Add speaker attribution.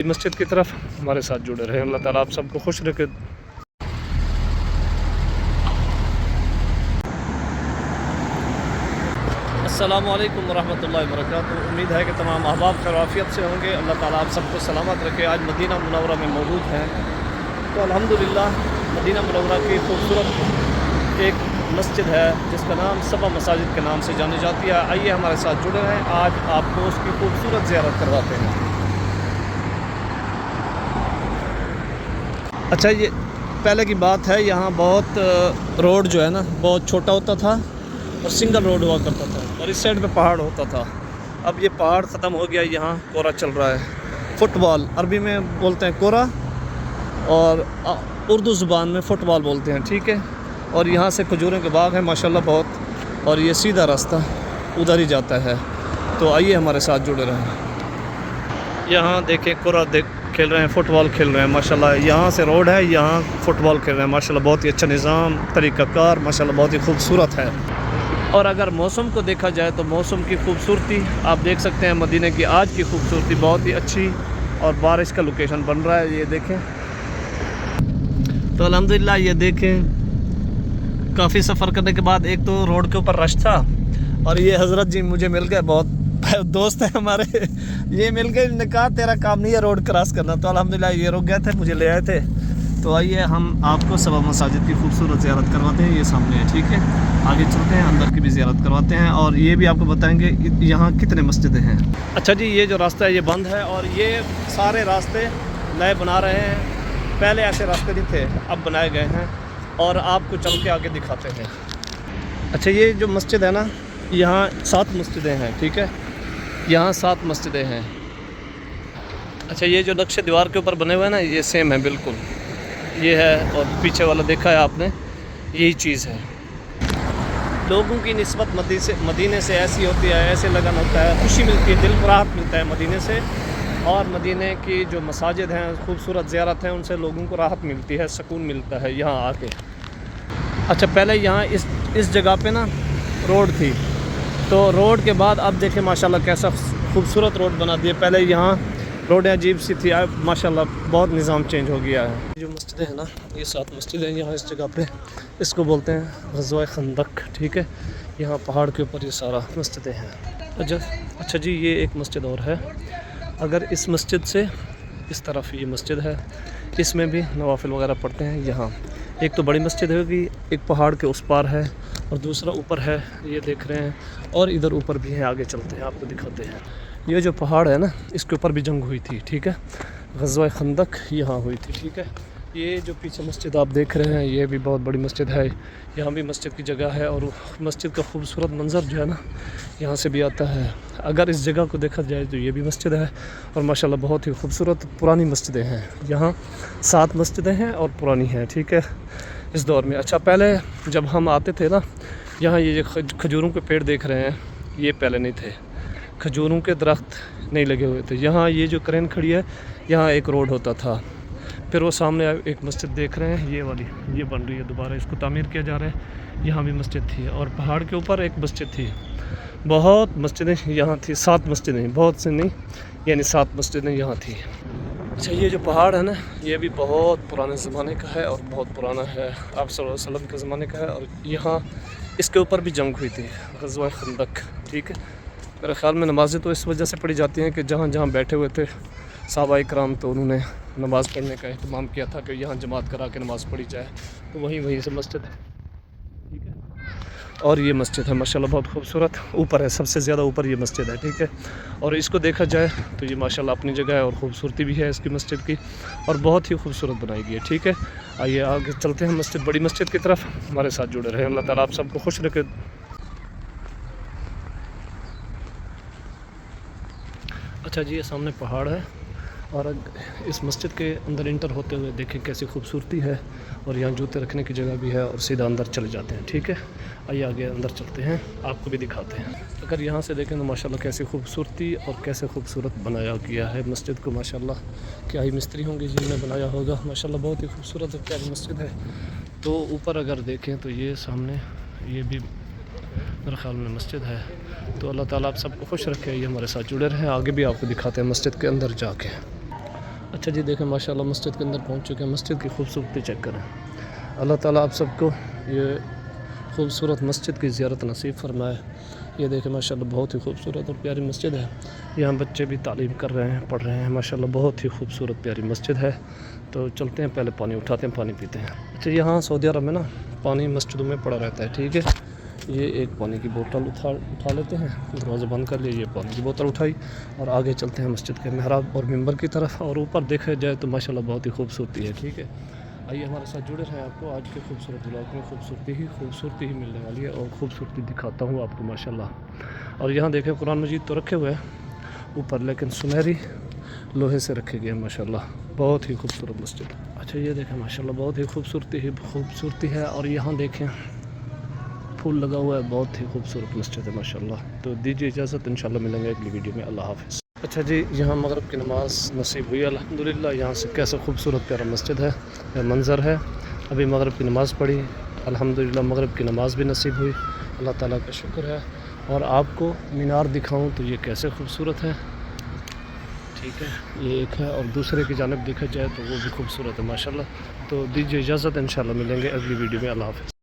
Speaker 1: مسجد کی طرف ہمارے ساتھ جڑے رہے. اللہ تعالیٰ آپ سب کو خوش رکھے. السلام علیکم ورحمۃ اللہ وبرکاتہ. امید ہے کہ تمام احباب خیر وعافیت سے ہوں گے. اللہ تعالیٰ آپ سب کو سلامت رکھے. آج مدینہ منورہ میں موجود ہیں تو الحمدللہ مدینہ منورہ کی خوبصورت ایک مسجد ہے جس کا نام سبا مساجد کے نام سے جانی جاتی ہے. آئیے ہمارے ساتھ جڑے رہیں. آج آپ کو اس کی خوبصورت زیارت کرواتے ہیں. اچھا، یہ پہلے کی بات ہے، یہاں بہت روڈ جو ہے نا بہت چھوٹا ہوتا تھا اور سنگل روڈ ہوا کرتا تھا اور اس سائڈ پہ پہاڑ ہوتا تھا. اب یہ پہاڑ ختم ہو گیا. یہاں کورا چل رہا ہے. فٹ بال عربی میں بولتے ہیں کورا اور اردو زبان میں فٹ بال بولتے ہیں. ٹھیک ہے. اور یہاں سے کھجوروں کے باغ ہیں ماشاءاللہ بہت، اور یہ سیدھا راستہ ادھر ہی جاتا ہے. تو آئیے ہمارے ساتھ جڑے رہیں. یہاں دیکھیں کورا کھیل رہے ہیں، فٹ بال کھیل رہے ہیں ماشاءاللہ. یہاں سے روڈ ہے، یہاں فٹ بال کھیل رہے ہیں ماشاءاللہ. بہت ہی اچھا نظام، طریقہ کار ماشاءاللہ بہت ہی خوبصورت ہے. اور اگر موسم کو دیکھا جائے تو موسم کی خوبصورتی آپ دیکھ سکتے ہیں. مدینہ کی آج کی خوبصورتی بہت ہی اچھی، اور بارش کا لوکیشن بن رہا ہے. یہ دیکھیں تو الحمدللہ یہ دیکھیں کافی سفر کرنے کے بعد ایک تو روڈ کے اوپر رش تھا، اور یہ حضرت جی مجھے مل گئے، بہت دوست ہیں ہمارے. یہ مل گئے، نے کہا تیرا کام نہیں ہے روڈ کراس کرنا. تو الحمدللہ یہ رک گئے تھے، مجھے لے آئے تھے. تو آئیے ہم آپ کو سبا مساجد کی خوبصورت زیارت کرواتے ہیں. یہ سامنے ہے. ٹھیک ہے، آگے چلتے ہیں، اندر کی بھی زیارت کرواتے ہیں اور یہ بھی آپ کو بتائیں گے یہاں کتنے مسجدیں ہیں. اچھا جی، یہ جو راستہ ہے یہ بند ہے اور یہ سارے راستے نئے بنا رہے ہیں. پہلے ایسے راستے نہیں تھے، اب بنائے گئے ہیں اور آپ کو چل کے آگے دکھاتے ہیں. اچھا، یہ جو مسجد ہے نا، یہاں 7 مسجدیں ہیں. ٹھیک ہے، یہاں 7 مسجدیں ہیں. اچھا، یہ جو نقشے دیوار کے اوپر بنے ہوئے ہیں نا، یہ سیم ہے بالکل. یہ ہے، اور پیچھے والا دیکھا ہے آپ نے، یہی چیز ہے. لوگوں کی نسبت مدینے سے ایسی ہوتی ہے، ایسے لگن ہوتا ہے، خوشی ملتی ہے، دل کو راحت ملتا ہے مدینے سے. اور مدینے کی جو مساجد ہیں، خوبصورت زیارت ہیں، ان سے لوگوں کو راحت ملتی ہے، سکون ملتا ہے یہاں آ کے. اچھا، پہلے یہاں اس جگہ پہ نا روڈ تھی، تو روڈ کے بعد اب دیکھیں ماشاءاللہ کیسا خوبصورت روڈ بنا دیے. پہلے یہاں روڈیں عجیب سی تھی، اب ماشاءاللہ بہت نظام چینج ہو گیا ہے. جو مسجدیں ہیں نا، یہ 7 مسجدیں ہیں یہاں اس جگہ پہ. اس کو بولتے ہیں غزوہ خندق. ٹھیک ہے، یہاں پہاڑ کے اوپر یہ سارا مسجدیں ہیں. اچھا جی، یہ ایک مسجد اور ہے. اگر اس مسجد سے اس طرف یہ مسجد ہے، اس میں بھی نوافل وغیرہ پڑھتے ہیں. یہاں ایک تو بڑی مسجد ہوگی، ایک پہاڑ کے اس پار ہے اور دوسرا اوپر ہے، یہ دیکھ رہے ہیں. اور ادھر اوپر بھی ہیں، آگے چلتے ہیں آپ کو دکھاتے ہیں. یہ جو پہاڑ ہے نا، اس کے اوپر بھی جنگ ہوئی تھی. ٹھیک ہے، غزوہ خندق یہاں ہوئی تھی. ٹھیک ہے، یہ جو پیچھے مسجد آپ دیکھ رہے ہیں، یہ بھی بہت بڑی مسجد ہے. یہاں بھی مسجد کی جگہ ہے اور مسجد کا خوبصورت منظر جو ہے نا یہاں سے بھی آتا ہے. اگر اس جگہ کو دیکھا جائے تو یہ بھی مسجد ہے اور ماشاءاللہ بہت ہی خوبصورت پرانی مسجدیں ہیں. یہاں 7 مسجدیں ہیں اور پرانی ہیں. ٹھیک ہے، اس دور میں. اچھا، پہلے جب ہم آتے تھے نا، یہاں یہ جو کھجوروں کے پیڑ دیکھ رہے ہیں، یہ پہلے نہیں تھے. کھجوروں کے درخت نہیں لگے ہوئے تھے. یہاں یہ جو کرین کھڑی ہے، یہاں ایک روڈ ہوتا تھا. پھر وہ سامنے ایک مسجد دیکھ رہے ہیں، یہ والی، یہ بن رہی ہے دوبارہ، اس کو تعمیر کیا جا رہا ہے. یہاں بھی مسجد تھی اور پہاڑ کے اوپر ایک مسجد تھی. بہت مسجدیں یہاں تھی. 7 مسجدیں، بہت سے نہیں، یعنی 7 مسجدیں یہاں تھی. اچھا، یہ جو پہاڑ ہے نا، یہ بھی بہت پرانے زمانے کا ہے اور بہت پرانا ہے. آپ صلی اللہ علیہ وسلم کے زمانے کا ہے. اور یہاں اس کے اوپر بھی جنگ ہوئی تھی، غزوہ خندق. ٹھیک ہے، میرے خیال میں نمازیں تو اس وجہ سے پڑھی جاتی ہیں کہ جہاں جہاں بیٹھے ہوئے تھے صحابہ کرام، تو انہوں نے نماز پڑھنے کا اہتمام کیا تھا کہ یہاں جماعت کرا کے نماز پڑھی جائے. تو وہیں سے مسجد ہے. ٹھیک ہے، اور یہ مسجد ہے ماشاءاللہ بہت خوبصورت. اوپر ہے، سب سے زیادہ اوپر یہ مسجد ہے. ٹھیک ہے، اور اس کو دیکھا جائے تو یہ ماشاءاللہ اپنی جگہ ہے اور خوبصورتی بھی ہے اس کی مسجد کی، اور بہت ہی خوبصورت بنائی گئی ہے. ٹھیک ہے، آئیے آگے چلتے ہیں مسجد، بڑی مسجد کی طرف. ہمارے ساتھ جڑے رہے. اللہ تعالیٰ آپ سب کو خوش رکھے. اچھا جی، یہ سامنے پہاڑ ہے اور اس مسجد کے اندر انٹر ہوتے ہوئے دیکھیں کیسی خوبصورتی ہے. اور یہاں جوتے رکھنے کی جگہ بھی ہے اور سیدھا اندر چلے جاتے ہیں. ٹھیک ہے، آئیے آگے اندر چلتے ہیں، آپ کو بھی دکھاتے ہیں. اگر یہاں سے دیکھیں تو ماشاءاللہ کیسی خوبصورتی اور کیسے خوبصورت بنایا گیا ہے مسجد کو. ماشاءاللہ کیا ہی مستری ہوں گے جن نے بنایا ہوگا. ماشاءاللہ بہت ہی خوبصورت اور پیاری مسجد ہے. تو اوپر اگر دیکھیں تو یہ سامنے یہ بھی میرے خیال میں مسجد ہے. تو اللہ تعالیٰ آپ سب کو خوش رکھے. یہ ہمارے ساتھ جڑے رہیں. آگے بھی آپ کو دکھاتے ہیں مسجد کے اندر جا کے. اچھا جی دیکھیں ماشاءاللہ مسجد کے اندر پہنچ چکے ہیں. مسجد کی خوبصورتی چیک کریں. اللہ تعالیٰ آپ سب کو یہ خوبصورت مسجد کی زیارت نصیب فرمائے. یہ دیکھیں ماشاءاللہ بہت ہی خوبصورت اور پیاری مسجد ہے. یہاں بچے بھی تعلیم کر رہے ہیں, پڑھ رہے ہیں. ماشاءاللہ بہت ہی خوبصورت پیاری مسجد ہے. تو چلتے ہیں, پہلے پانی اٹھاتے ہیں, پانی پیتے ہیں. اچھا یہاں سعودی عرب میں نا پانی مسجدوں میں پڑا رہتا ہے, ٹھیک ہے. یہ ایک پانی کی بوتل اٹھا لیتے ہیں, دروازہ بند کر لیے, یہ پانی کی بوتل اٹھائی اور آگے چلتے ہیں مسجد کے محراب اور ممبر کی طرف. اور اوپر دیکھا جائے تو ماشاءاللہ بہت ہی خوبصورتی ہے, ٹھیک ہے. آئیے ہمارے ساتھ جڑے رہیں. آپ کو آج کے خوبصورت بلاگ میں خوبصورتی ہی ملنے والی ہے اور خوبصورتی دکھاتا ہوں آپ کو ماشاءاللہ. اور یہاں دیکھیں قرآن مجید تو رکھے ہوئے ہیں اوپر, لیکن سنہری لوہے سے رکھے گئے ہیں ماشاءاللہ. بہت ہی خوبصورت مسجد. اچھا یہ دیکھیں ماشاءاللہ بہت ہی خوبصورتی ہے. اور یہاں دیکھیں پھول لگا ہوا ہے, بہت ہی خوبصورت مسجد ہے ماشاءاللہ. تو دیجیے اجازت, انشاءاللہ ملیں گے اگلی ویڈیو میں. اللہ حافظ. اچھا جی یہاں مغرب کی نماز نصیب ہوئی الحمدللہ. یہاں سے کیسا خوبصورت پیارا مسجد ہے, یہ منظر ہے. ابھی مغرب کی نماز پڑھی الحمدللہ, مغرب کی نماز بھی نصیب ہوئی. اللہ تعالیٰ کا شکر ہے. اور آپ کو مینار دکھاؤں تو یہ کیسے خوبصورت ہے, ٹھیک ہے. یہ ایک ہے اور دوسرے کی جانب دیکھا جائے تو وہ بھی خوبصورت ہے ماشاءاللہ. تو دیجیے اجازت, انشاءاللہ ملیں گے اگلی ویڈیو میں. اللہ حافظ.